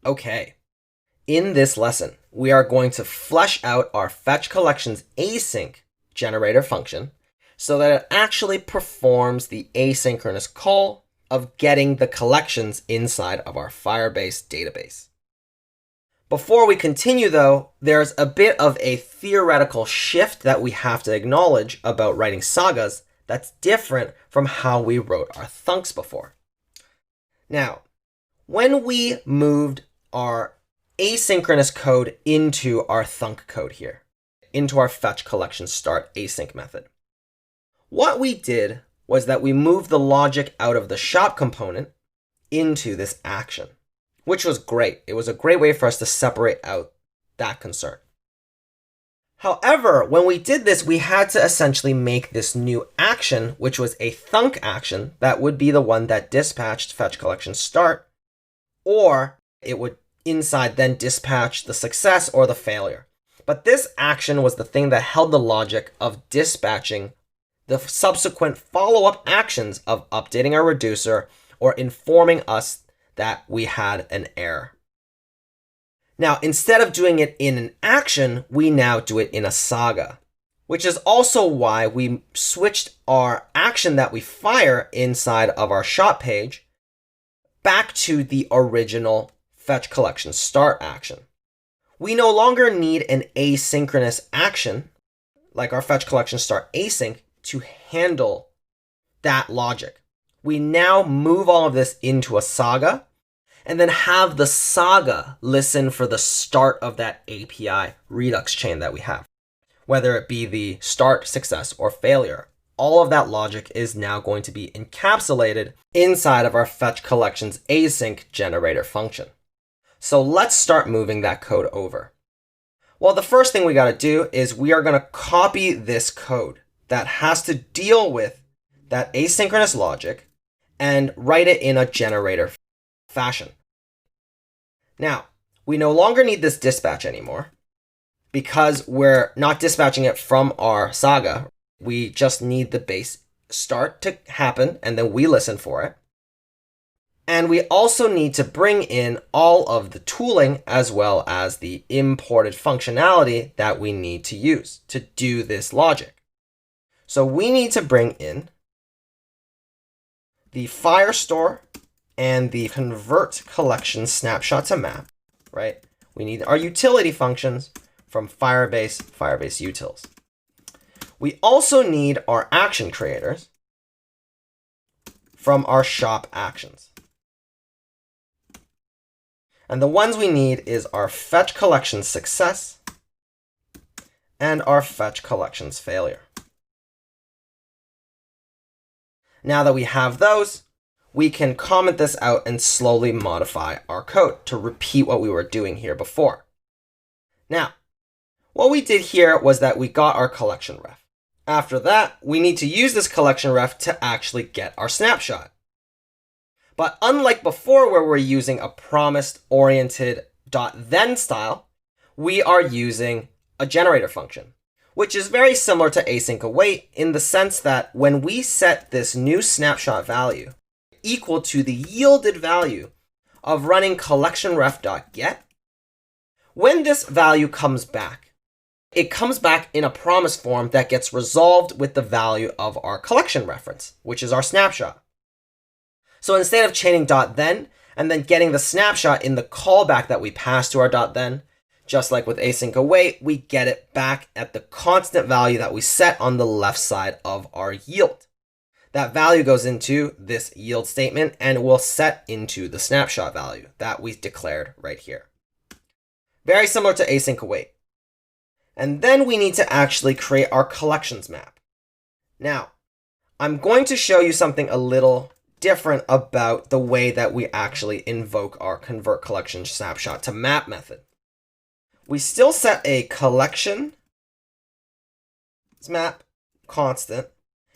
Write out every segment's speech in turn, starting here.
Okay, in this lesson, we are going to flesh out our fetch collections async generator function so that it actually performs the asynchronous call of getting the collections inside of our Firebase database. Before we continue though, there's a bit of a theoretical shift that we have to acknowledge about writing sagas that's different from how we wrote our thunks before. Now, when we moved our asynchronous code into our thunk code here, into our fetch collection start async method, what we did was that we moved the logic out of the shop component into this action, which was great. It was a great way for us to separate out that concern. However, when we did this, we had to essentially make this new action, which was a thunk action that would be the one that dispatched fetch collection start, or it would inside then dispatch the success or the failure. But this action was the thing that held the logic of dispatching the subsequent follow-up actions of updating our reducer or informing us that we had an error. Now, instead of doing it in an action, we now do it in a saga, which is also why we switched our action that we fire inside of our shop page back to the original fetch collection start action. We no longer need an asynchronous action, like our fetch collection start async, to handle that logic. We now move all of this into a saga, and then have the saga listen for the start of that API Redux chain that we have. Whether it be the start, success, or failure, all of that logic is now going to be encapsulated inside of our fetch collections async generator function. So let's start moving that code over. Well, the first thing we got to do is we are going to copy this code that has to deal with that asynchronous logic and write it in a generator fashion. Now, we no longer need this dispatch anymore because we're not dispatching it from our saga. We just need the base start to happen and then we listen for it. And we also need to bring in all of the tooling as well as the imported functionality that we need to use to do this logic. So we need to bring in the Firestore and the convert collection snapshot to map, right? We need our utility functions from Firebase utils. We also need our action creators from our shop actions. And the ones we need is our fetch collections success and our fetch collections failure. Now that we have those, we can comment this out and slowly modify our code to repeat what we were doing here before. Now, what we did here was that we got our collection ref. After that, we need to use this collection ref to actually get our snapshot. But unlike before where we're using a promised-oriented .then style, we are using a generator function, which is very similar to async await in the sense that when we set this new snapshot value equal to the yielded value of running collectionref.get, when this value comes back, it comes back in a promise form that gets resolved with the value of our collection reference, which is our snapshot. So instead of chaining .then and then getting the snapshot in the callback that we pass to our .then, just like with async await, we get it back at the constant value that we set on the left side of our yield. That value goes into this yield statement and will set into the snapshot value that we declared right here. Very similar to async await. And then we need to actually create our collections map. Now, I'm going to show you something a little different about the way that we actually invoke our convert collection snapshot to map method. We still set a collection map constant,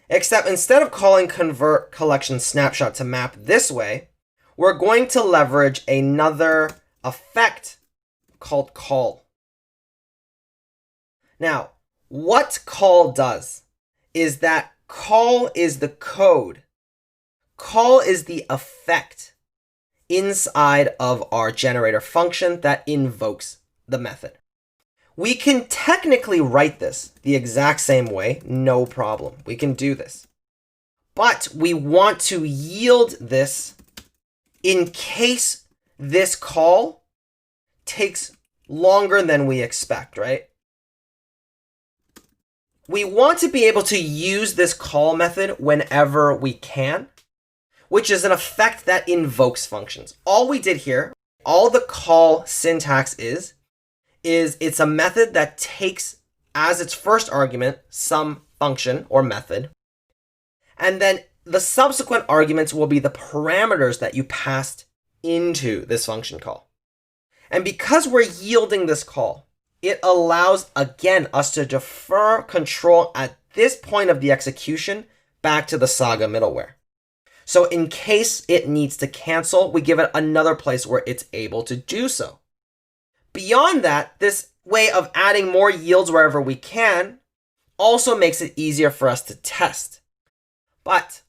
except instead of calling convert collection snapshot to map this way, we're going to leverage another effect called call. Now, what call does is that call is the code. Call is the effect inside of our generator function that invokes the method. We can technically write this the exact same way, no problem. We can do this. But we want to yield this in case this call takes longer than we expect, right? We want to be able to use this call method whenever we can, which is an effect that invokes functions. All we did here, all the call syntax is it's a method that takes as its first argument some function or method, and then the subsequent arguments will be the parameters that you passed into this function call. And because we're yielding this call, it allows, again, us to defer control at this point of the execution back to the Saga middleware. So in case it needs to cancel, we give it another place where it's able to do so. Beyond that, this way of adding more yields wherever we can also makes it easier for us to test. But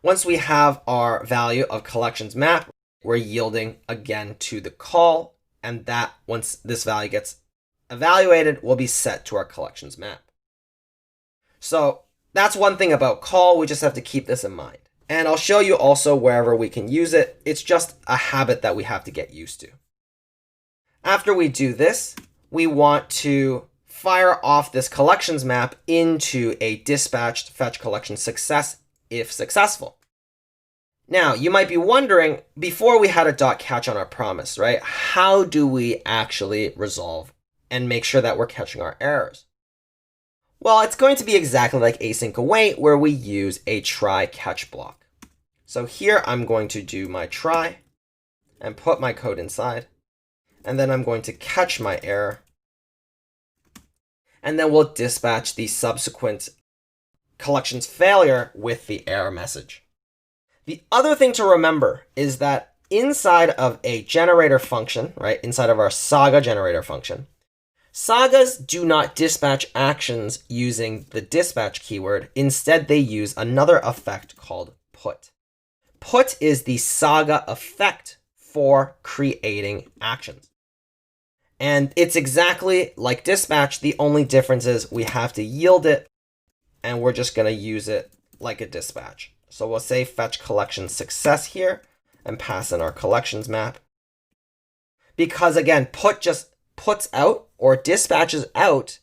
once we have our value of collections map, we're yielding again to the call, and that, once this value gets evaluated, will be set to our collections map. So that's one thing about call. We just have to keep this in mind. And I'll show you also wherever we can use it. It's just a habit that we have to get used to. After we do this, we want to fire off this collections map into a dispatched fetch collection success if successful. Now, you might be wondering, before we had a .catch on our promise, right? How do we actually resolve and make sure that we're catching our errors? Well, it's going to be exactly like async await, where we use a try catch block. So here I'm going to do my try and put my code inside. And then I'm going to catch my error. And then we'll dispatch the subsequent collections failure with the error message. The other thing to remember is that inside of a generator function, right, inside of our Saga generator function, Sagas do not dispatch actions using the dispatch keyword. Instead, they use another effect called put. Put is the Saga effect for creating actions. And it's exactly like dispatch. The only difference is we have to yield it, and we're just going to use it like a dispatch. So we'll say fetch collection success here and pass in our collections map. Because again, put just puts out or dispatches out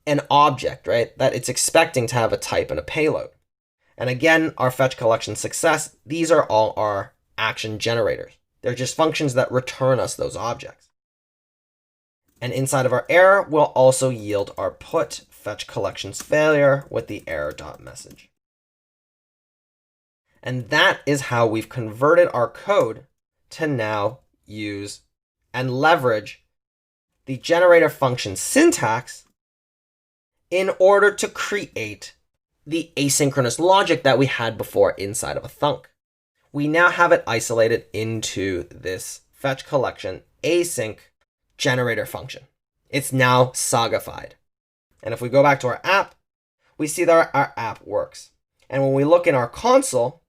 an object, right, that it's expecting to have a type and a payload. And again, our fetch collection success, these are all our action generators. They're just functions that return us those objects. And inside of our error, we'll also yield our put fetch collections failure with the error.message. And that is how we've converted our code to now use and leverage the generator function syntax in order to create the asynchronous logic that we had before inside of a thunk. We now have it isolated into this fetch collection async generator function. It's now Sagafied. And if we go back to our app, we see that our app works. And when we look in our console,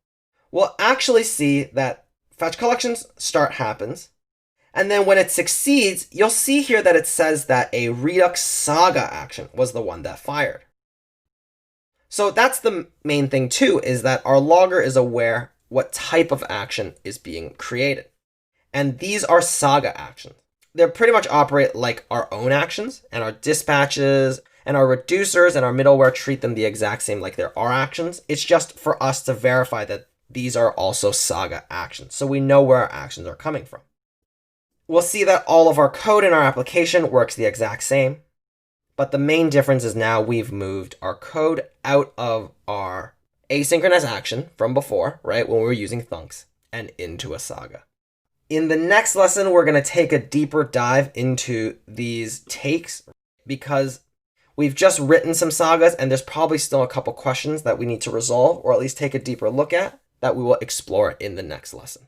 we'll actually see that fetch collections start happens. And then when it succeeds, you'll see here that it says that a Redux Saga action was the one that fired. So that's the main thing too, is that our logger is aware what type of action is being created. And these are Saga actions. They pretty much operate like our own actions, and our dispatches and our reducers and our middleware treat them the exact same like they're our actions. It's just for us to verify that these are also Saga actions, so we know where our actions are coming from. We'll see that all of our code in our application works the exact same, but the main difference is now we've moved our code out of our asynchronous action from before, right, when we were using thunks, and into a Saga. In the next lesson, we're going to take a deeper dive into these takes because we've just written some Sagas and there's probably still a couple questions that we need to resolve or at least take a deeper look at that we will explore in the next lesson.